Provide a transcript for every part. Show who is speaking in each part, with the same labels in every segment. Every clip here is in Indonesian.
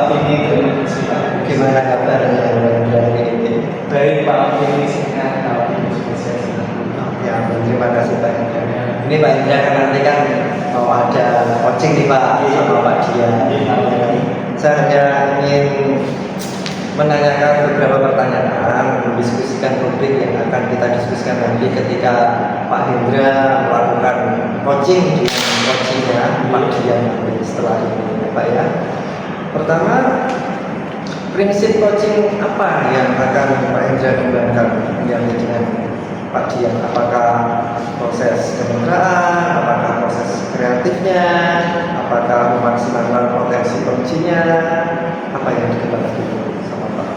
Speaker 1: Opini, terima kasih Pak.
Speaker 2: Gimana kabarnya dari ini?
Speaker 1: Baik Pak Opini, sehat Pak Opini sukses.
Speaker 2: Ya, terima kasih Pak Indra. Ini Pak Indra kan nanti kan mau ada coaching nih Pak sama Pak Dian. Saya hanya ingin menanyakan beberapa pertanyaan, mendiskusikan topik yang akan kita diskusikan nanti ketika Pak Hendra melakukan coaching dengan coachingnya Pak Dian setelah ini Pak ya. Pertama, prinsip coaching apa yang akan Pak Hendra kembangkan yang dengan Pak Dian? Apakah proses kemitraan, apakah proses kreatifnya, apakah memaksimalkan potensi coachingnya, apa yang dikembangkan itu sama Pak?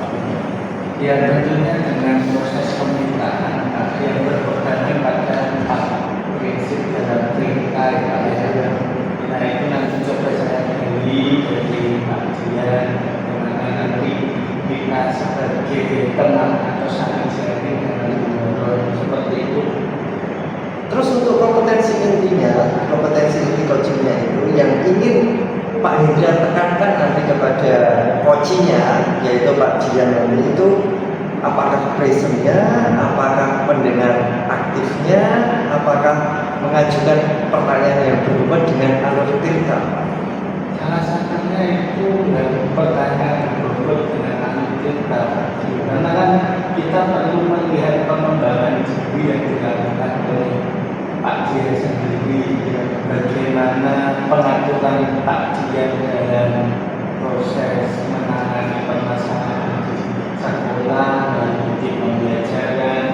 Speaker 1: Ya tentunya dengan proses kemitraan yang berpegang pada 4 prinsip dalam perintah ya. Nah itu nanti coba saya beli dari Pak Dian, bagaimana nanti kita sebagai teman atau saling sharing dengan ngobrol seperti itu.
Speaker 2: Terus untuk kompetensi intinya, kompetensi inti coachingnya itu yang ingin Pak Hendra tekankan nanti kepada coachingnya, yaitu Pak Dian nanti itu apakah presentnya, apakah pendengar aktifnya, apakah mengajukan pertanyaan yang berhubungan dengan alur cerita.
Speaker 1: Salah satunya itu dari pertanyaan berhubungan dengan alur cerita. Karena kan kita perlu melihat pengembangan diri yang dilakukan oleh Pak Dian sendiri, bagaimana pengaturan Pak Dian dalam proses menangani permasalahan di sekolah, mengikuti pembelajaran,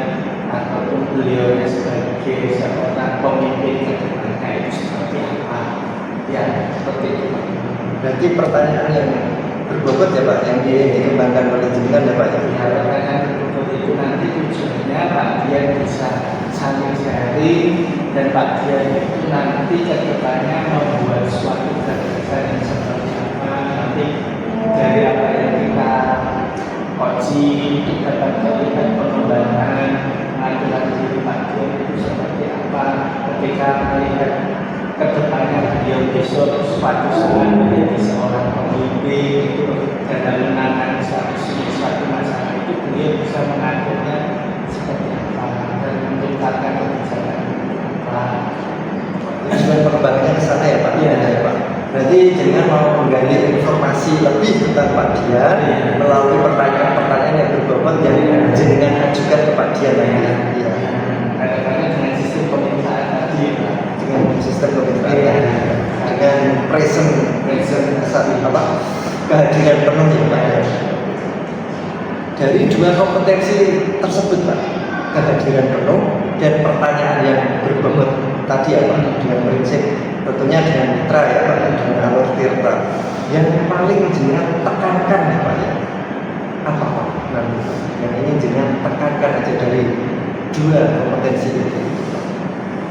Speaker 1: ataupun beliau sebagai seorang pemimpin kedepannya itu seperti apa? Ya, seperti itu.
Speaker 2: Berarti pertanyaan yang berbobot ya Pak, yang dikembangkan oleh jenengan ya Pak ya?
Speaker 1: Ya, pertanyaan berbobot itu nanti tujuannya Pak Dian bisa saling sharing dan Pak Dian itu nanti kedepannya membuat suatu gagasan yang seperti apa, nanti dari apa yang kita coaching kita akan melihat pengembangan pengaturan diri Pak Dian itu seperti apa ketika melihat kedepannya beliau besok suatu saat menjadi seorang pemimpin itu dalam menangani suatu masalah itu beliau bisa mengaturnya seperti apa dan menciptakan kebijakan apa.
Speaker 2: Tujuan pengembangannya ke sana ya Pak?
Speaker 1: Iya
Speaker 2: ya Pak. Berarti jangan mau menggali informasi lebih tentang Pak Dian melalui pertanyaan-pertanyaan yang berbobot yang jenengan ajukan ke Pak Dian lagi. Iya.
Speaker 1: Kadang-kadang dengan sistem pemeriksaan tadi,
Speaker 2: Dengan sistem kemitraan, dengan present apa kehadiran penuh ya Pak. Dari 2 kompetensi tersebut Pak, kehadiran penuh dan pertanyaan yang berbobot tadi apa dengan prinsip tentunya dengan mitra ya Pak, dengan alur tirta yang paling jenengan tekankan ya Pak ya, apa Pak nanti yang ingin jenengan tekankan aja dari 2 kompetensi itu?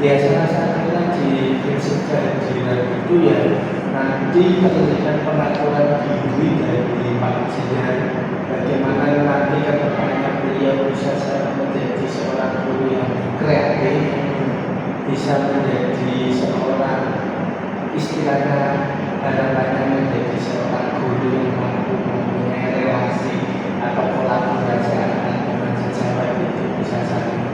Speaker 1: ya salah satunya di prinsip kehadiran itu ya nanti terlihat pengaturan diri dari Pak Dian, bagaimana nanti kedepannya beliau bisa menjadi seorang guru yang kreatif, bisa menjadi seorang istilahnya harapannya menjadi seorang guru yang mampu mempunyai relasi atau kolaborasi antar teman sejawat itu bisa saling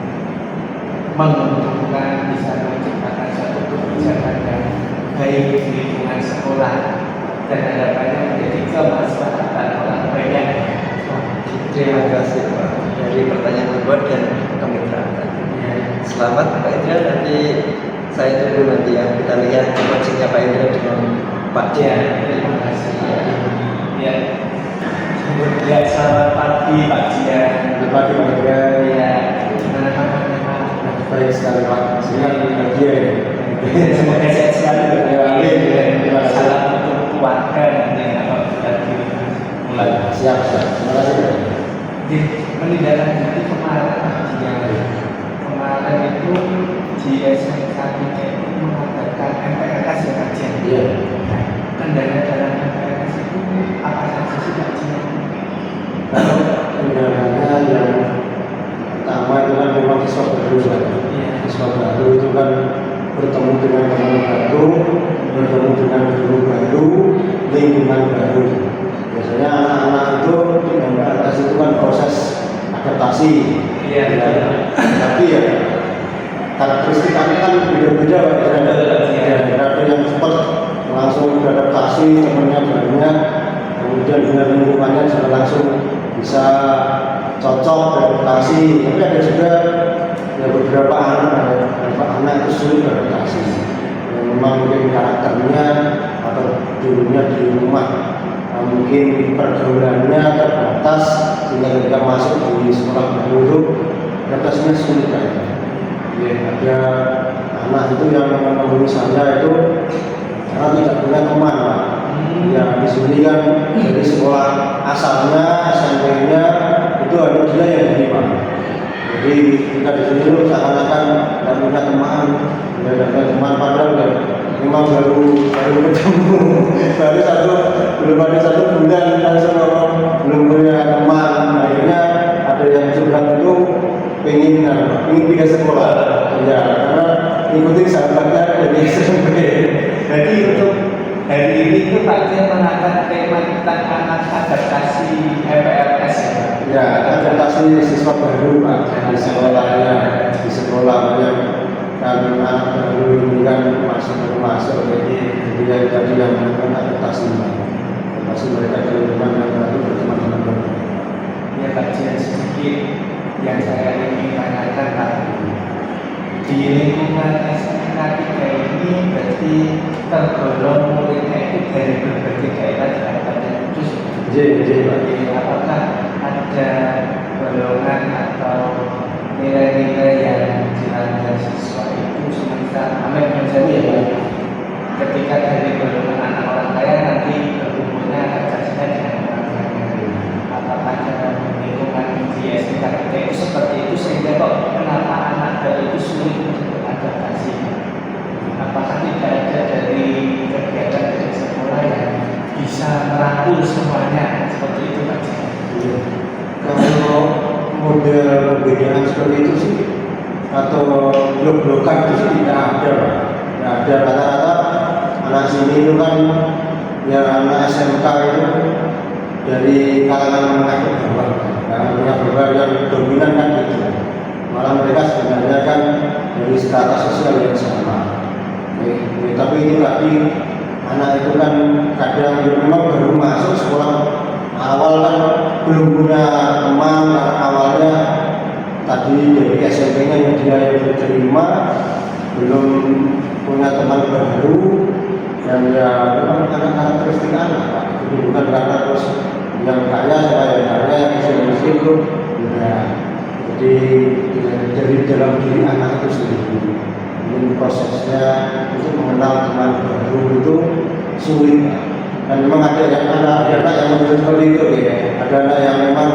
Speaker 1: menguntungkan, bisa menciptakan suatu kebijakan yang baik di lingkungan sekolah dan harapannya menjadi kemaslahatan orang banyak.
Speaker 2: Terima kasih Pak dari pertanyaan berbobot dan kemitraan. Selamat Pak Indra, nanti saya tunggu nanti ya, kita lihat coachingnya Pak Indra dengan Pak Dian.
Speaker 1: Terima kasih. Ya. Ya, selamat pagi Pak Dian.
Speaker 3: Selamat pagi Pak Indra.
Speaker 1: Ya, gimana kabarnya Pak?
Speaker 3: Baik sekali Pak. Senang bahagia ya.
Speaker 1: Semoga sehat selalu.
Speaker 3: Amin. Terima kasih.
Speaker 1: Salam untuk keluarga nanti kalau kita mulai.
Speaker 3: Siap. Terima kasih Pak.
Speaker 1: Di menindaklanjuti kemarin Pak Dian. Kemarin itu di SMK itu mengadakan MPLS ya Pak Dian.
Speaker 3: Iya.
Speaker 1: Kendala dalam MPLS itu apa saja sih Pak Dian?
Speaker 3: Kalau kendalanya yang pertama itu kan memang siswa baru kan. Siswa baru itu kan bertemu dengan teman baru, bertemu dengan guru baru, lingkungan baru. adaptasi.
Speaker 1: Iya,
Speaker 3: Ya, tapi ya karakteristik anak kan beda-beda Pak. Ada yang cepat langsung beradaptasi, temannya banyak, kemudian dengan lingkungannya juga langsung bisa cocok beradaptasi. Tapi ada juga ya beberapa anak itu sulit beradaptasi. Memang mungkin karakternya atau dulunya di rumah mungkin pergaulannya terbatas sehingga ketika masuk di sekolah baru itu adaptasinya sulit kan. Ya, ada anak itu yang menemui saya itu karena tidak punya teman Pak. Ya di sini kan dari sekolah asalnya SMP-nya itu ada dia yang terima. Jadi kita di sini itu seakan-akan tidak punya teman, tidak punya teman padahal ya, memang baru ketemu, belum ada satu bulan langsung belum punya teman. Akhirnya ada yang curhat itu pengen pindah sekolah, ya karena ikuti sahabatnya dari SMP.
Speaker 1: Jadi untuk hari ini itu Pak Jen mengangkat tema tentang anak adaptasi MPLS ya Pak?
Speaker 3: Ya, adaptasi siswa baru Pak di sekolahnya, di sekolah banyak kan anak baru ini kan masuk jadi tadi yang melakukan adaptasi mereka ke lingkungan yang baru berteman-teman baru.
Speaker 1: Ya Pak Jen, sedikit yang saya ingin tanyakan Pak, di lingkungan SMK 3 ini berarti tergolong muridnya itu dari berbagai daerah di Kabupaten Kudus.
Speaker 3: Jadi
Speaker 1: apakah ada golongan atau nilai-nilai yang dilanggar siswa itu semisal Amin Menjadi ya Pak, ketika dari golongan anak orang kaya nanti berkumpulnya adaptasinya dengan orang kaya. Apakah dalam lingkungan di SMK 3 itu seperti itu sehingga kok kenapa anak baru itu sulit untuk beradaptasi? Apakah tidak ada dari kegiatan dari sekolah yang bisa merangkul semuanya seperti itu Pak?
Speaker 3: kalau model perbedaan seperti itu sih atau blok-blokan itu sih tidak ada Pak. Tidak ada, rata-rata anak sini itu kan ya anak SMK itu dari kalangan menengah ke bawah, menengah bawah yang dominan kan gitu. Malah mereka sebenarnya kan dari strata sosial yang sama. Tapi ini lagi anak itu kan kadang ya memang baru masuk sekolah awal kan belum punya teman, awalnya tadi dari SMP-nya yang dia yang diterima belum punya teman baru, dan ya memang karakteristik anak Pak. Jadi bukan karena terus yang kaya sama yang kaya yang miskin itu ya. Jadi dari dalam diri anak itu sendiri. Ini prosesnya untuk mengenal teman baru itu sulit. Dan memang ada yang anak yang menurut seperti itu ya. Ada anak yang memang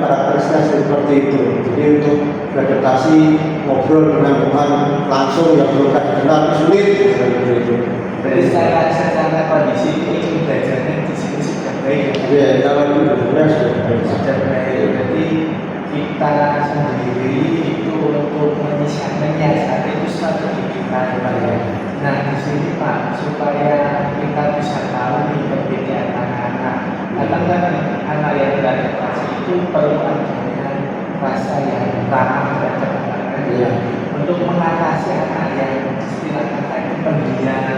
Speaker 3: karakteristiknya seperti itu. Jadi untuk beradaptasi ngobrol dengan teman langsung yang belum kenal sulit seperti itu.
Speaker 1: Jadi secara kondisi ini belajarnya di sini sudah baik.
Speaker 3: Ya, kalau itu sudah
Speaker 1: baik. Jadi kita sendiri itu untuk menyiasati itu strategi kita ya. Nah di sini Pak, supaya kita bisa tahu nih perbedaan anak-anak. Kadang-kadang anak yang beradaptasi itu perlu adanya rasa yang ramah terhadap anak-anak ya. Untuk mengatasi anak yang istilah kata itu pendiam,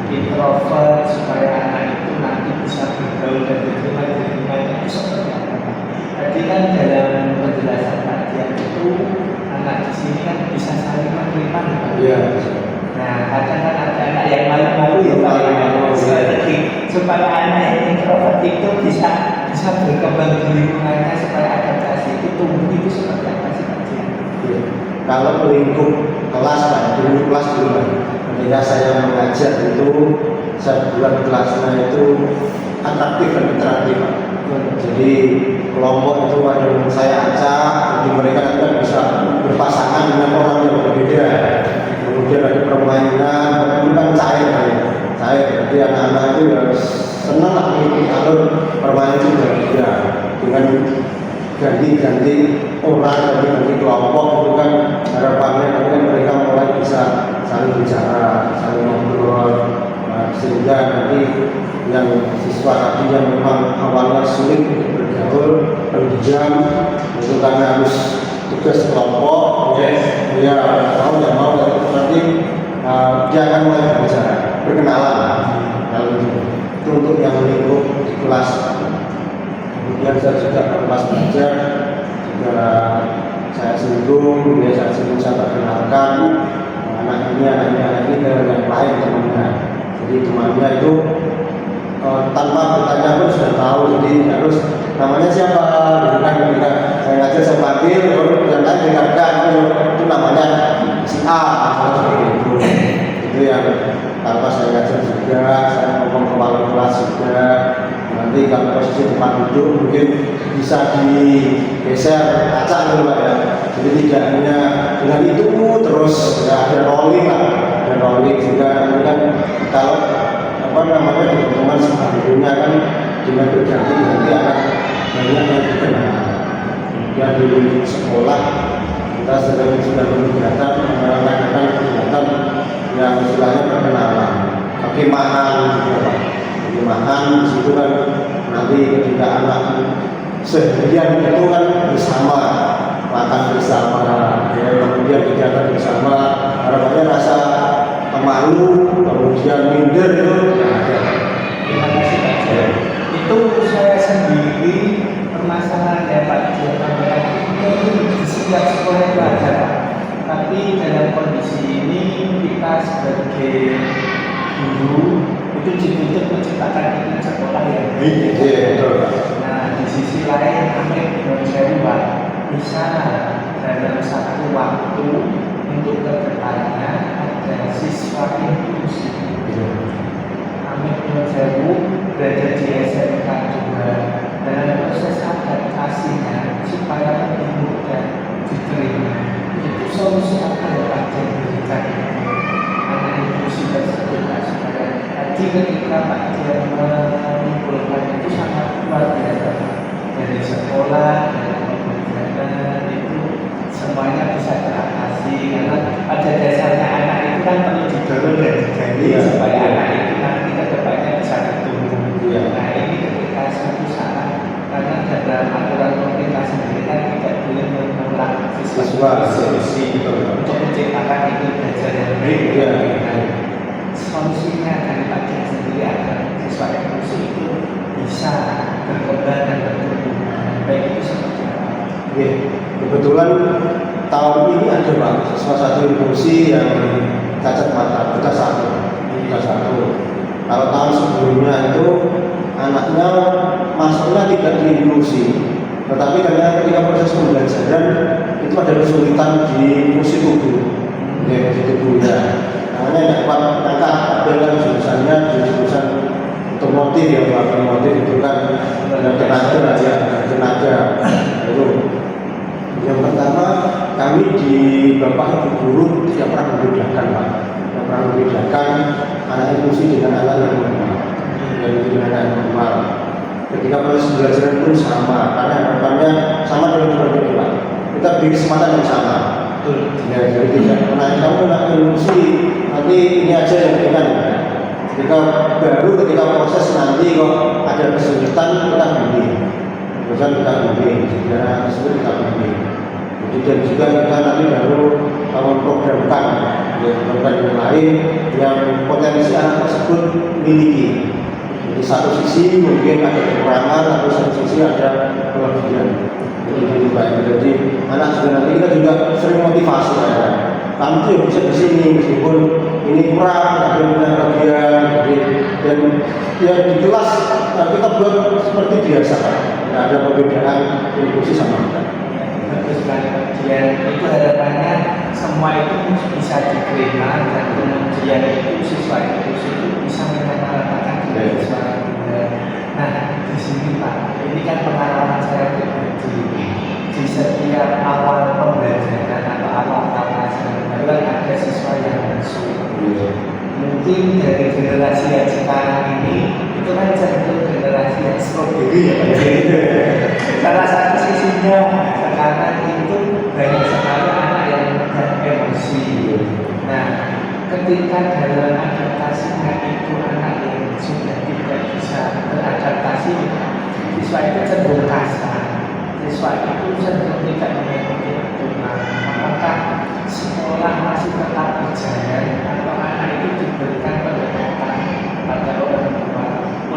Speaker 1: introvert, supaya anak itu nanti bisa bergaul dan berterima itu seperti apa? Tadi kan dalam penjelasan Pak Dian itu anak di sini kan bisa saling menerima Pak.
Speaker 3: Iya.
Speaker 1: Nah kadang kan ada anak yang malu-malu ya Pak. Supaya anak yang introvert itu bisa berkembang di lingkungannya supaya adaptasi itu tumbuh itu seperti apa sih Pak Dian?
Speaker 3: Ya. Kalau lingkup kelas Pak, dulu kelas dulu Pak. Ketika saya mengajar itu, saya buat kelasnya itu atraktif dan interaktif Pak. Jadi kelompok itu ada yang saya acak, jadi mereka nanti bisa berpasangan dengan orang yang berbeda. Kemudian ada permainan, itu kan cair. Jadi anak-anak itu ya senang lah kalau permainan itu berbeda dengan ganti-ganti orang, ganti-ganti kelompok itu kan harapannya nanti mereka mulai bisa saling bicara, saling ngobrol, sehingga nanti yang siswa tadi yang memang awalnya sulit untuk bergaul betul pendiam itu karena harus tugas kelompok ya mau nggak mau nanti dia akan mulai berbicara berkenalan kalau itu untuk yang lingkup di kelas. Kemudian saya juga ke kelas belajar juga saya singgung, saya perkenalkan anak ini ke yang lain temannya. Jadi temannya itu tanpa bertanya pun sudah tahu, jadi harus namanya siapa, gitu kan. Ketika saya ngajar saya panggil, yang lain dengarkan, itu namanya si A, seperti itu. Itu yang tanpa saya ngajar juga, saya ngomong ke wali kelas juga. Nanti kalau posisi tempat duduk mungkin bisa digeser acak gitu Pak ya. Jadi tidak hanya dengan itu terus ya, ada rolling lah, ada rolling juga. Kan kalau di teman sebelumnya kan dengan berganti-ganti akan banyak yang dikenal. Kemudian di sekolah kita sudah berkegiatan melakukan kegiatan yang istilahnya perkenalan, bagaimana gitu Pak. Bagaimana di situ kan nanti ketika anak seharian itu kan bersama makan bersama, ya, kemudian kegiatan bersama, harapannya rasa malu, kemudian minder itu ada.
Speaker 1: Terima kasih Pak Jaya. Itu saya sendiri permasalahannya Pak Jaya itu di setiap sekolah itu ada Pak. Tapi dalam kondisi ini kita sebagai guru itu dituntut menciptakan iklim sekolah yang baik. Nah di sisi lain kami Pak bisa dalam satu waktu untuk kedepannya ada siswa inklusif. Kami berada di SMK juga dalam proses adaptasinya supaya lebih mudah diterima. Itu solusi apa yang Pak Jen berikan anak inklusif tersebut supaya tadi ketika Pak Jen mengumpulkan itu sangat luar biasa dari sekolah dari pembelajaran itu semuanya bisa teratasi karena pada dasarnya anak itu kan perlu didorong dan digali supaya anak itu nanti kedepannya bisa bertumbuh. Nah ini ketika suatu saat karena dalam aturan pemerintah sendiri kan tidak boleh menolak siswa solusi untuk menciptakan itu belajar yang baik. Nah, solusinya dari Pak Jen sendiri agar siswa inklusi itu bisa berkembang dan bertumbuh baik itu seperti apa?
Speaker 3: Kebetulan tahun ini ada Pak siswa satu inklusi yang cacat mata, buta satu. Kalau tahun sebelumnya itu anaknya masuknya tidak di inklusi, tetapi karena ketika proses pembelajaran itu ada kesulitan di fungsi tubuh, di tubuhnya. Makanya dapat angkat adalah jurusannya jurusan otomotif ya, otomotif itu kan tenaga itu. Yang pertama kami di Bapak Ibu Guru tidak pernah membedakan Pak, tidak pernah membedakan anak inklusi dengan anak yang normal dan dengan anak yang normal. Ketika proses belajar pun sama, karena harapannya sama dengan berbagai Pak. Kita beri kesempatan yang sama. Ya, jadi tidak pernah kamu nak inklusi nanti ini aja yang berikan. Ketika proses nanti kok ada kesulitan kita bimbing. Kemudian kita bimbing, sejarah tersebut kita bimbing. Dan juga kita nanti baru memprogramkan program yang lain yang potensi anak tersebut miliki. Di satu sisi mungkin ada kekurangan, atau satu sisi ada kelebihan. Jadi anak juga nanti kita juga sering motivasi ya. Kamu tuh bisa di sini meskipun ini kurang, tapi punya kelebihan. Dan ya di kelas kita buat seperti biasa, tidak ada perbedaan inklusi sama kita.
Speaker 1: Bagus sekali kajian itu harapannya semua itu bisa diterima dan kemudian itu siswa itu bisa menyampaikan dari siswa. Nah di sini Pak, ini kan pengalaman saya pribadi di setiap awal pembelajaran atau awal pelajaran baru ada siswa yang masuk. Mungkin dari generasi yang sekarang ini itu kan cenderung generasi yang stroberi ya Pak. Salah satu sisinya sekarang itu banyak sekali anak yang mudah emosi. Nah, ketika dalam adaptasinya itu anak yang sudah tidak bisa beradaptasi, siswa siswa itu cenderung kasar, siswa itu cenderung tidak mengikuti aturan. Apakah sekolah masih tetap berjalan atau anak itu diberikan pendekatan pada orang tua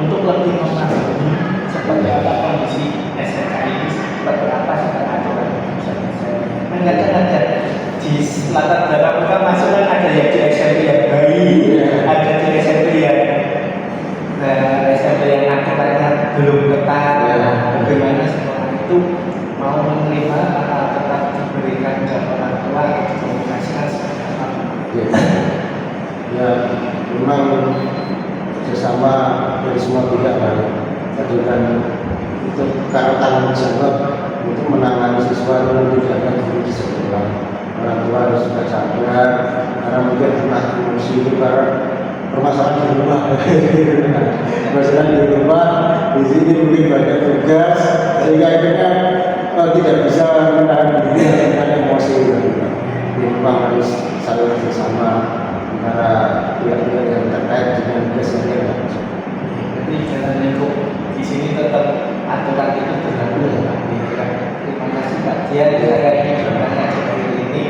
Speaker 1: untuk lebih memahami seperti apa kondisi SMK ini, seperti apa sekarang aturan itu bisa berjalan. Kadang ada di latar belakang kita masuk kan ada yang di SMP yang bayi, ada di SMP yang SMP yang aturannya belum ketat. Bagaimana sekolah itu mau menerima atau tetap diberikan ke orang tua atau dikomunikasikan seperti apa?
Speaker 3: Ya, memang kerjasama dari semua pihak tadi kan itu karena tanggung jawab untuk menangani siswa yang tidak ada guru di sekolah. Orang tua harus juga sadar karena mungkin anak emosi itu karena permasalahan di rumah. Permasalahan di rumah, di sini mungkin banyak tugas sehingga akhirnya tidak bisa menahan diri dengan emosi. Memang harus saling bersama antara pihak-pihak yang terkait dengan kesehatan.
Speaker 1: Jadi jangan lingkup di sini tetap aturan itu berlaku ya Pak. Terima kasih Pak Dia. Saya ingin bertanya seperti ini,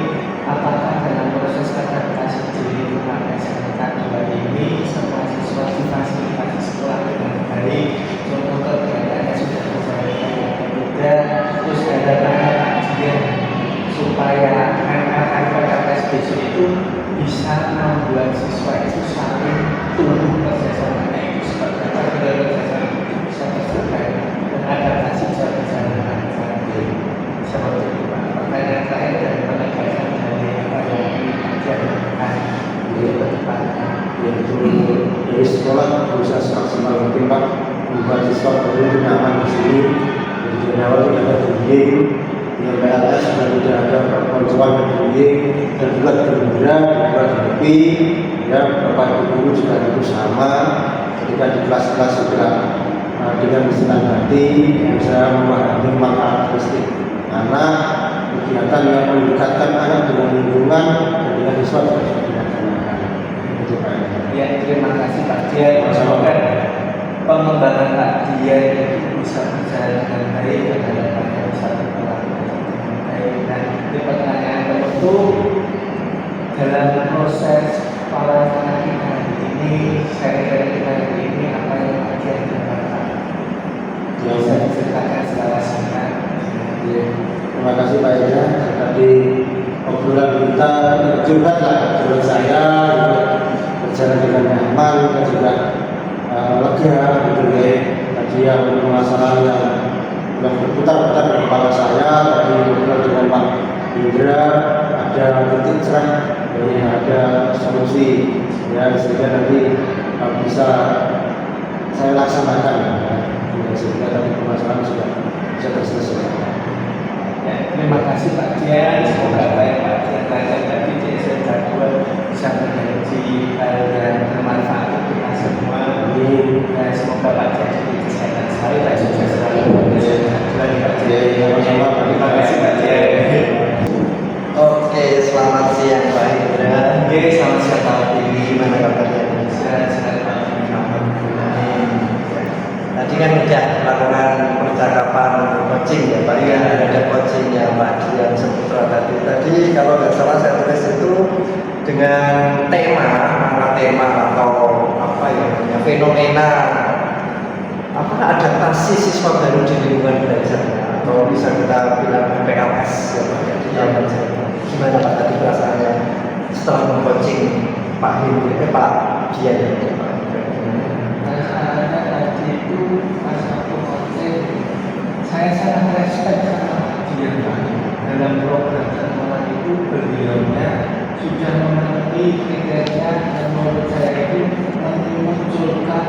Speaker 1: apakah dalam proses adaptasi di lingkungan SMK 2 ini semua siswa difasilitasi sekolah dengan baik, contoh kegiatannya sudah berjalan dengan mudah, terus ada Pak Dia supaya anak-anak PKS besok itu bisa membuat siswa itu saling tumbuh kerjasamanya itu seperti apa kerjasama itu bisa tercapai dan adaptasi bisa berjalan lancar seperti itu Pak. Pertanyaan terakhir dari penegasan dari apa yang diajarkan di depannya,
Speaker 3: yaitu dari sekolah berusaha semaksimal mungkin Pak membuat siswa baru nyaman di sini. Jadi dari awal tidak ada bullying, yang PLS sudah tidak ada perkoncoan dan bullying, dan juga gembira, juga happy. Ya, Bapak Ibu guru juga itu sama. Ketika di kelas-kelas juga dengan senang hati bisa memahami karakteristik anak, kegiatan yang mendekatkan anak dengan lingkungan dan dengan siswa juga sudah dilaksanakan. Itu Pak.
Speaker 1: Ya, terima kasih Pak Dia. Semoga pengembangan Pak Dia itu bisa berjalan dengan baik dan harapannya bisa berlaku dengan baik. Dan ini pertanyaan tentu dalam proses pelajaran kita hari ini, seri-seri kita hari ini, apa yang Pak Dia dapatkan? Bisa diceritakan secara singkat.
Speaker 3: Terima kasih Pak Ida. Tadi obrolan kita curhatlah obrolan saya berjalan dengan nyaman dan juga lega gitu ya. Tadi yang permasalahan yang berputar-putar di kepala saya tadi ngobrol dengan Pak Indra ada titik cerah, ada solusi ya sehingga nanti bisa saya laksanakan ya. Sehingga tadi permasalahan sudah bisa terselesaikan.
Speaker 1: Ya, terima kasih Pak Dian. Semoga apa yang Pak Dian belajar tadi di SMK 2 bisa menjadi hal yang bermanfaat untuk kita semua. Dan semoga Pak Dian diberi kesehatan selalu dan sukses selalu di SMK 2 di Pak Dian. Terima kasih Pak Dian.
Speaker 2: Oke, selamat siang Pak Hendra.
Speaker 1: Oke, selamat siang Pak Tinggi.
Speaker 2: Gimana kabarnya?
Speaker 1: Sehat-sehat Pak Tinggi.
Speaker 2: Tadi kan sudah melakukan percakapan coaching ya Pak, ya ada coaching yang Pak Dian Saputra tadi kalau nggak salah saya tulis itu dengan tema atau apa ya namanya fenomena apa adaptasi siswa baru di lingkungan belajarnya atau bisa kita bilang PKS ya Pak ya. Gimana Pak tadi perasaannya setelah meng-coaching Pak Dian ya Pak?
Speaker 1: Perasaannya tadi itu pas aku coaching, saya sangat respect sama Pak Dian Pak. Dalam program sekolah itu beliaunya sudah memenuhi kriteria dan menurut saya itu memunculkan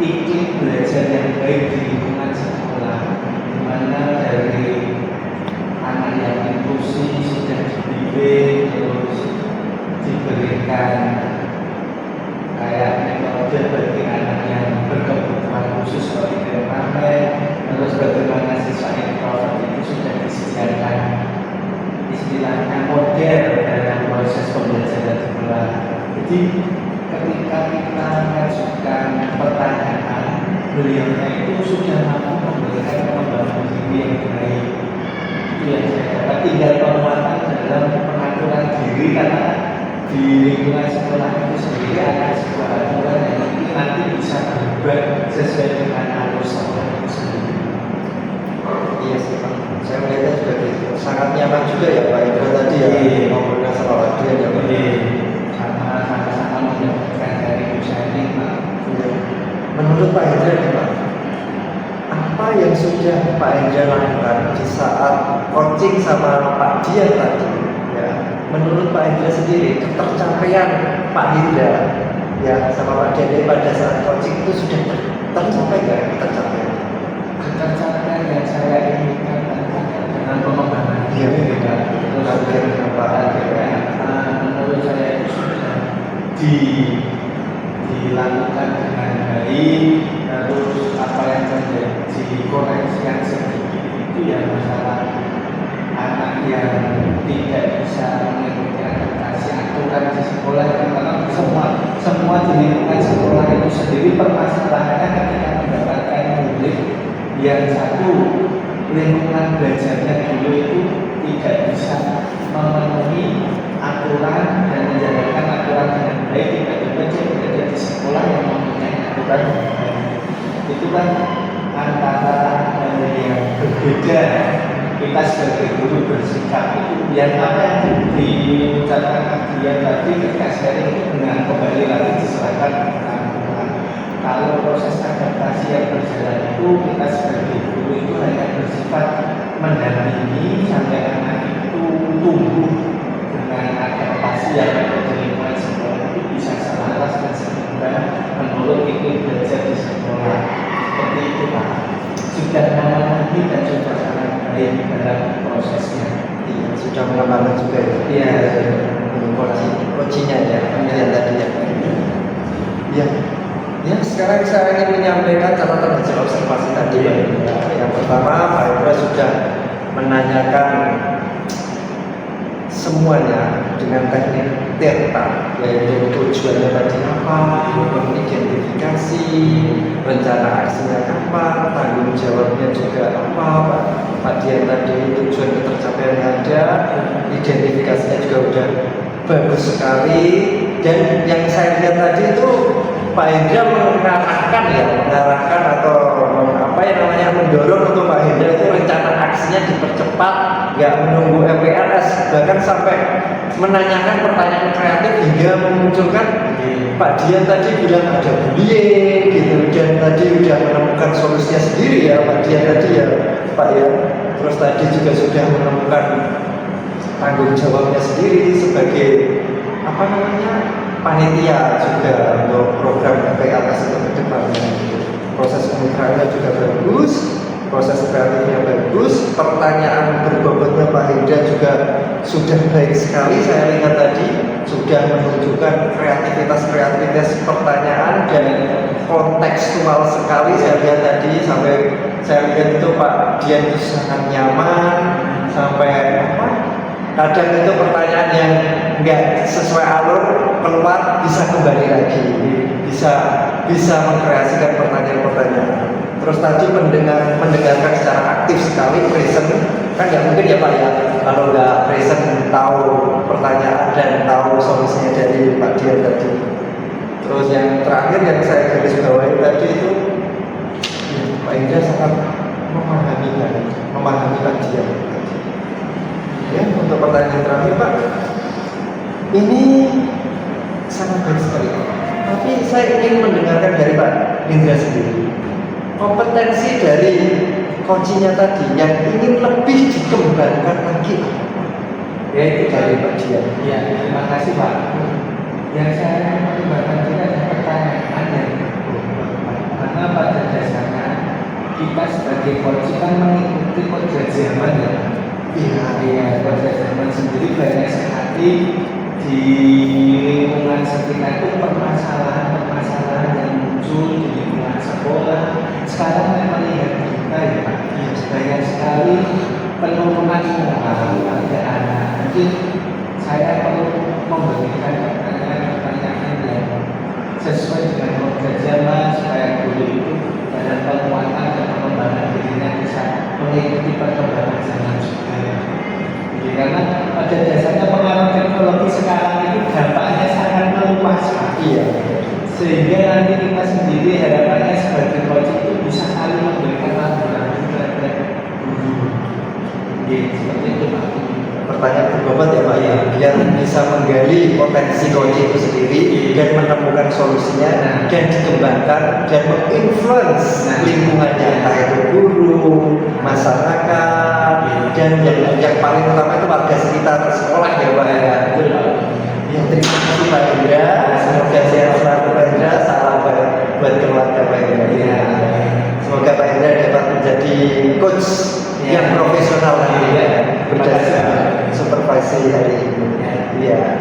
Speaker 1: iklim belajar yang baik di lingkungan sekolah, di mana dari anak yang inklusi sudah dibimbing terus diberikan kayak metode bagi anak yang berkebutuhan khusus seperti temperament, terus bagaimana siswa introvert itu sudah disediakan istilahnya model dalam proses pembelajaran sekolah. Jadi ketika kita mengajukan pertanyaan, beliaunya itu sudah mampu memberikan di lingkungan sekolah itu sendiri ada sebuah aturan yang nanti bisa berubah sesuai dengan alur sekolah itu sendiri.
Speaker 2: Iya sih Pak, saya melihatnya juga gitu. Sangat nyaman juga ya Pak Indra tadi ya ngobrolnya sama Pak Dian ya Pak.
Speaker 1: Sama-sama mendapatkan dari usaha ini Pak.
Speaker 2: Iya. Menurut Pak Indra nih Pak, apa yang sudah Pak Indra lakukan di saat coaching sama Pak Dian tadi? Ya, menurut Pak Indra sendiri ketercapaian Pak Indra ya sama Pak Dian pada saat coaching itu sudah tercapai nggak tercapai?
Speaker 1: Ketercapaian yang saya inginkan dengan pengembangan
Speaker 2: Iya,
Speaker 1: diri Pak.
Speaker 2: target apa?
Speaker 1: Menurut saya itu sudah dilakukan dengan baik. Terus apa yang menjadi koreksi yang sedikit itu ya masalah anak yang tidak bisa mengikuti adaptasi aturan di sekolah, karena semua di lingkungan sekolah itu sendiri permasalahannya ketika mendapatkan murid yang satu lingkungan belajarnya dulu itu tidak bisa memenuhi aturan dan menjalankan aturan dengan baik, tiba-tiba dia berada di sekolah yang mempunyai aturan yang baik. Itu kan antara yang berbeda. Kita sebagai guru bersikap itu yang apa yang diucapkan dia tadi ketika sharing itu dengan kembali lagi diserahkan kepada Tuhan. Kalau proses adaptasi yang berjalan itu kita sebagai guru itu hanya bersifat mendampingi sampai anak itu tumbuh dengan adaptasi yang ada di lingkungan sekolah itu bisa selaras dan seimbang menurut iklim belajar di sekolah. Seperti itu Pak. Sudah memenuhi dan sudah sangat baik dalam prosesnya.
Speaker 2: Iya, sudah mengembangkan juga ya.
Speaker 1: Iya.
Speaker 2: Coachingnya ya, yang tadi ya. Iya. Ya, sekarang saya ingin menyampaikan catatan hasil observasi tadi. Yang pertama, Pak Indra sudah menanyakan semuanya dengan teknik TERTA, yaitu tujuannya tadi apa, identifikasi, rencana aksinya kapan, tanggung jawabnya juga apa, Pak Dian tadi tujuan ketercapaiannya ada, identifikasinya juga udah bagus sekali, dan yang saya lihat tadi itu Pak Hendra mengarahkan atau apa yang namanya mendorong untuk Pak Hendra itu rencana aksinya dipercepat, nggak menunggu MPLS, bahkan sampai menanyakan pertanyaan kreatif hingga memunculkan Pak Dian tadi bilang ada bullying gitu, dan tadi udah menemukan solusinya sendiri ya Pak Dian tadi ya Pak ya. Terus tadi juga sudah menemukan tanggung jawabnya sendiri sebagai apa namanya panitia juga untuk program PLS untuk ke depannya. Proses kemitraannya juga bagus, proses kreatifnya bagus, pertanyaan berbobotnya Pak Hendra juga sudah baik sekali. Saya lihat tadi sudah menunjukkan kreativitas pertanyaan dan kontekstual sekali. Saya lihat tadi sampai saya lihat itu Pak Dian itu sangat nyaman sampai apa? Kadang itu pertanyaan yang nggak sesuai alur keluar bisa kembali lagi, bisa mengkreasikan pertanyaan-pertanyaan. Terus tadi mendengarkan secara aktif sekali, present, kan nggak mungkin ya Pak ya kalau nggak present tahu pertanyaan dan tahu solusinya dari Pak Dian tadi. Terus yang terakhir yang saya garis bawahi tadi itu Pak Indra sangat memahami Pak Dian. Ya, untuk pertanyaan terakhir Pak, ini sangat baik sekali. Tapi saya ingin mendengarkan dari Pak Indra sendiri. Kompetensi dari coachingnya tadi yang ingin lebih dikembangkan lagi, yaitu dari Pak Dian.
Speaker 1: Ya, terima kasih Pak. Yang saya pertimbangkan juga ada pertanyaan yang karena pada dasarnya kita sebagai coach kan mengikuti kode zaman ya. Iya, kode zaman sendiri banyak sekali di lingkungan sekitar itu permasalahan yang muncul di lingkungan sekolah. Sekarang saya melihat kita ya Pak, banyak sekali penurunan moral pada anak. Mungkin saya perlu memberikan pertanyaan-pertanyaan yang sesuai dengan kode zaman supaya guru itu dalam penguatan dan pengembangan dirinya bisa mengikuti perkembangan zaman juga. Karena pada dasarnya pengaruh teknologi sekarang itu dampak
Speaker 2: pertanyaan berbobot ya Pak ya, biar bisa menggali potensi coaching itu sendiri dan menemukan solusinya dan dikembangkan dan menginfluence lingkungannya, entah itu guru, masyarakat, dan yang paling utama itu warga sekitar sekolah ya Pak ya. Ya, terima kasih Pak Hendra, semoga sehat selalu Pak Hendra, salam buat keluarga Pak Hendra. Ya. Semoga Pak Hendra dapat menjadi coach yang profesional nanti ya, berdasarkan supervisi hari ini. Ya.